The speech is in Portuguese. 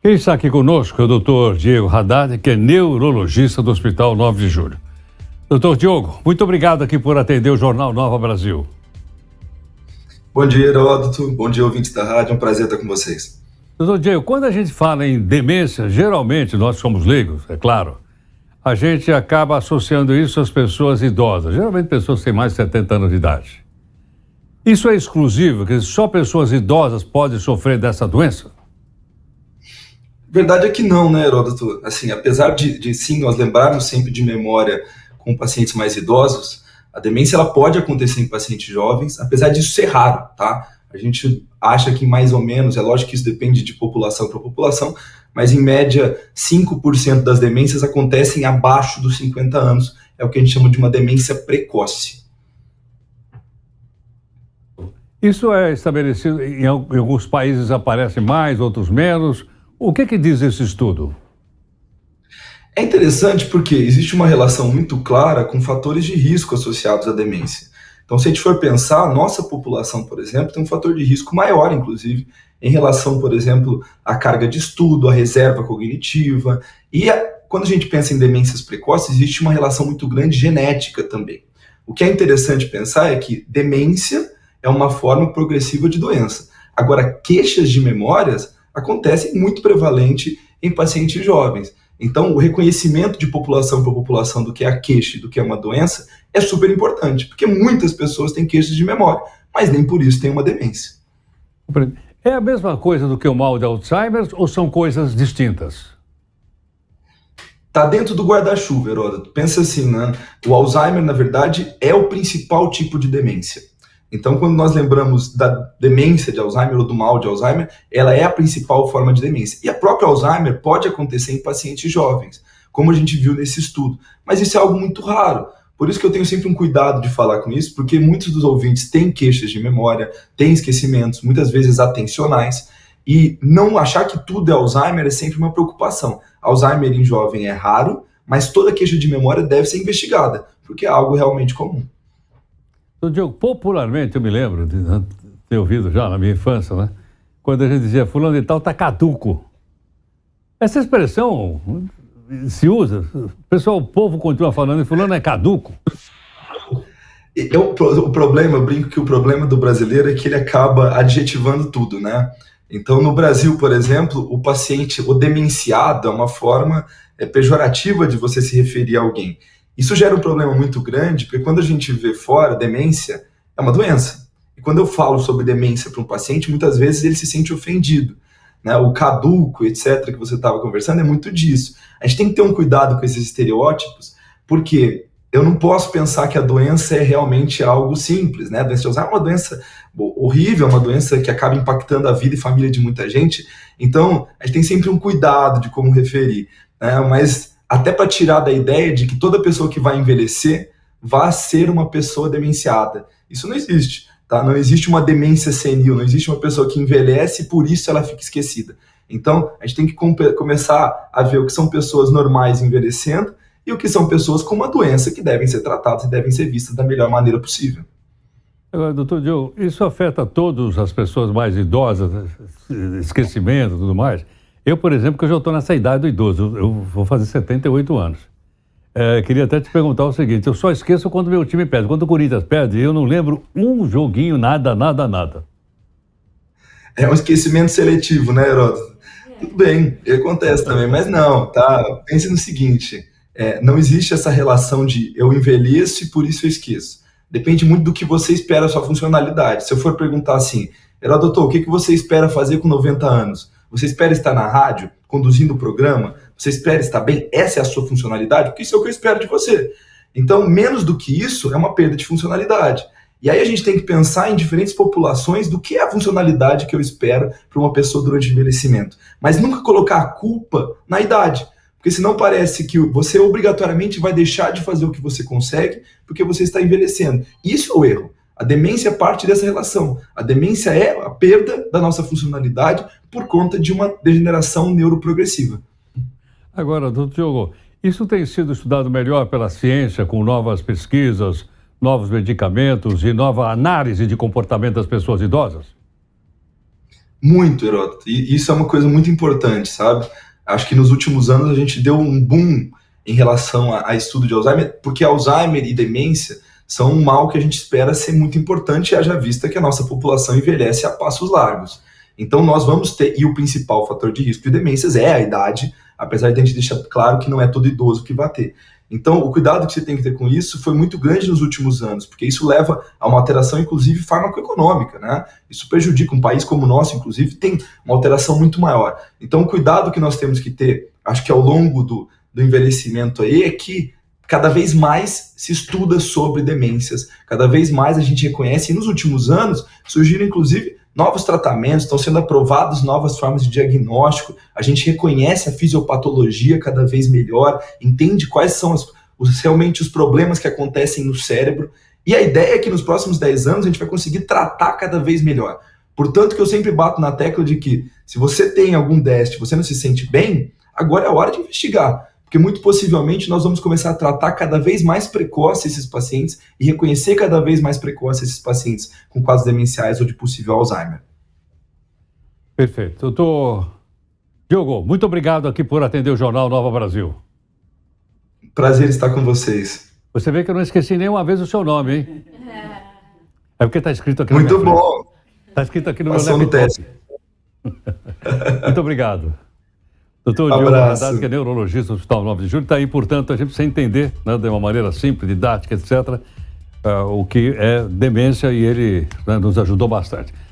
Quem está aqui conosco é o Dr. Diego Haddad, que é neurologista do Hospital 9 de Julho. Dr. Diogo, muito obrigado aqui por atender o Jornal Nova Brasil. Bom dia, Heródoto. Bom dia, ouvintes da rádio. É um prazer estar com vocês. Dr. Diego, quando a gente fala em demência, geralmente nós somos leigos, é claro, a gente acaba associando isso às pessoas idosas, geralmente pessoas que têm mais de 70 anos de idade. Isso é exclusivo, quer dizer, só pessoas idosas podem sofrer dessa doença? Verdade é que não, né, Heródoto? Assim, apesar de sim, nós lembrarmos sempre de memória com pacientes mais idosos, a demência ela pode acontecer em pacientes jovens, apesar disso ser raro, tá? A gente acha que mais ou menos, é lógico que isso depende de população para população, mas em média 5% das demências acontecem abaixo dos 50 anos, é o que a gente chama de uma demência precoce. Isso é estabelecido, em alguns países aparece mais, outros menos. O que diz esse estudo? É interessante porque existe uma relação muito clara com fatores de risco associados à demência. Então, se a gente for pensar, a nossa população, por exemplo, tem um fator de risco maior, inclusive, em relação, por exemplo, à carga de estudo, à reserva cognitiva. Quando a gente pensa em demências precoces, existe uma relação muito grande genética também. O que é interessante pensar é que demência é uma forma progressiva de doença. Agora, queixas de memórias acontecem muito prevalente em pacientes jovens. Então, o reconhecimento de população para população do que é a queixa e do que é uma doença é super importante, porque muitas pessoas têm queixas de memória, mas nem por isso têm uma demência. É a mesma coisa do que o mal de Alzheimer ou são coisas distintas? Está dentro do guarda-chuva, Heródoto. Pensa assim, né? O Alzheimer, na verdade, é o principal tipo de demência. Então, quando nós lembramos da demência de Alzheimer ou do mal de Alzheimer, ela é a principal forma de demência. E a própria Alzheimer pode acontecer em pacientes jovens, como a gente viu nesse estudo. Mas isso é algo muito raro. Por isso que eu tenho sempre um cuidado de falar com isso, porque muitos dos ouvintes têm queixas de memória, têm esquecimentos, muitas vezes atencionais, e não achar que tudo é Alzheimer é sempre uma preocupação. Alzheimer em jovem é raro, mas toda queixa de memória deve ser investigada, porque é algo realmente comum. Diogo, popularmente eu me lembro de ter ouvido já na minha infância, né? Quando a gente dizia fulano de tal tá caduco. Essa expressão se usa, o povo continua falando, fulano é caduco. O problema, eu brinco que o problema do brasileiro é que ele acaba adjetivando tudo, né? Então, no Brasil, por exemplo, o paciente, o demenciado, é uma forma pejorativa de você se referir a alguém. Isso gera um problema muito grande, porque quando a gente vê fora, demência é uma doença. E quando eu falo sobre demência para um paciente, muitas vezes ele se sente ofendido. Né? O caduco, etc., que você estava conversando, é muito disso. A gente tem que ter um cuidado com esses estereótipos, porque eu não posso pensar que a doença é realmente algo simples. Né? A doença de Alzheimer é uma doença horrível, é uma doença que acaba impactando a vida e família de muita gente. Então, a gente tem sempre um cuidado de como referir. Né? Mas até para tirar da ideia de que toda pessoa que vai envelhecer vai ser uma pessoa demenciada. Isso não existe, tá? Não existe uma demência senil, não existe uma pessoa que envelhece e por isso ela fica esquecida. Então, a gente tem que começar a ver o que são pessoas normais envelhecendo e o que são pessoas com uma doença que devem ser tratadas e devem ser vistas da melhor maneira possível. Agora, doutor Diogo, isso afeta todas as pessoas mais idosas, esquecimento e tudo mais? Eu, por exemplo, que eu já estou nessa idade do idoso, eu vou fazer 78 anos. Queria até te perguntar o seguinte, eu só esqueço quando meu time perde. Quando o Corinthians perde, eu não lembro um joguinho, nada. É um esquecimento seletivo, né, Heródoto? Tudo bem, acontece também, mas não, tá? Pense no seguinte, não existe essa relação de eu envelheço e por isso eu esqueço. Depende muito do que você espera a sua funcionalidade. Se eu for perguntar assim, Heródoto, o que você espera fazer com 90 anos? Você espera estar na rádio, conduzindo o programa? Você espera estar bem? Essa é a sua funcionalidade? Porque isso é o que eu espero de você. Então, menos do que isso é uma perda de funcionalidade. E aí a gente tem que pensar em diferentes populações do que é a funcionalidade que eu espero para uma pessoa durante o envelhecimento. Mas nunca colocar a culpa na idade. Porque senão parece que você obrigatoriamente vai deixar de fazer o que você consegue porque você está envelhecendo. Isso é o erro. A demência é parte dessa relação. A demência é a perda da nossa funcionalidade por conta de uma degeneração neuroprogressiva. Agora, doutor Diogo, isso tem sido estudado melhor pela ciência, com novas pesquisas, novos medicamentos e nova análise de comportamento das pessoas idosas? Muito, Heródoto. E isso é uma coisa muito importante, sabe? Acho que nos últimos anos a gente deu um boom em relação a estudo de Alzheimer, porque Alzheimer e demência são um mal que a gente espera ser muito importante, haja vista que a nossa população envelhece a passos largos. Então nós vamos ter, e o principal fator de risco de demências é a idade, apesar de a gente deixar claro que não é todo idoso que vai ter. Então, o cuidado que você tem que ter com isso foi muito grande nos últimos anos, porque isso leva a uma alteração, inclusive, farmacoeconômica, né? Isso prejudica um país como o nosso, inclusive, tem uma alteração muito maior. Então, o cuidado que nós temos que ter, acho que ao longo do envelhecimento aí, é que cada vez mais se estuda sobre demências, cada vez mais a gente reconhece, e nos últimos anos surgiram, inclusive, novos tratamentos, estão sendo aprovadas novas formas de diagnóstico, a gente reconhece a fisiopatologia cada vez melhor, entende quais são realmente os problemas que acontecem no cérebro, e a ideia é que nos próximos 10 anos a gente vai conseguir tratar cada vez melhor. Portanto, que eu sempre bato na tecla de que se você tem algum déficit, você não se sente bem, agora é a hora de investigar. Porque muito possivelmente nós vamos começar a tratar cada vez mais precoce esses pacientes e reconhecer cada vez mais precoce esses pacientes com quadros demenciais ou de possível Alzheimer. Perfeito. Doutor Diogo, muito obrigado aqui por atender o Jornal Nova Brasil. Prazer estar com vocês. Você vê que eu não esqueci nenhuma vez o seu nome, hein? É porque está escrito aqui no Muito bom. Está escrito aqui no Passou meu no teste. Muito obrigado. Doutor Diogo Haddad, que é neurologista do Hospital 9 de Julho, está aí, portanto, a gente precisa entender, né, de uma maneira simples, didática, etc., o que é demência, e ele, né, nos ajudou bastante.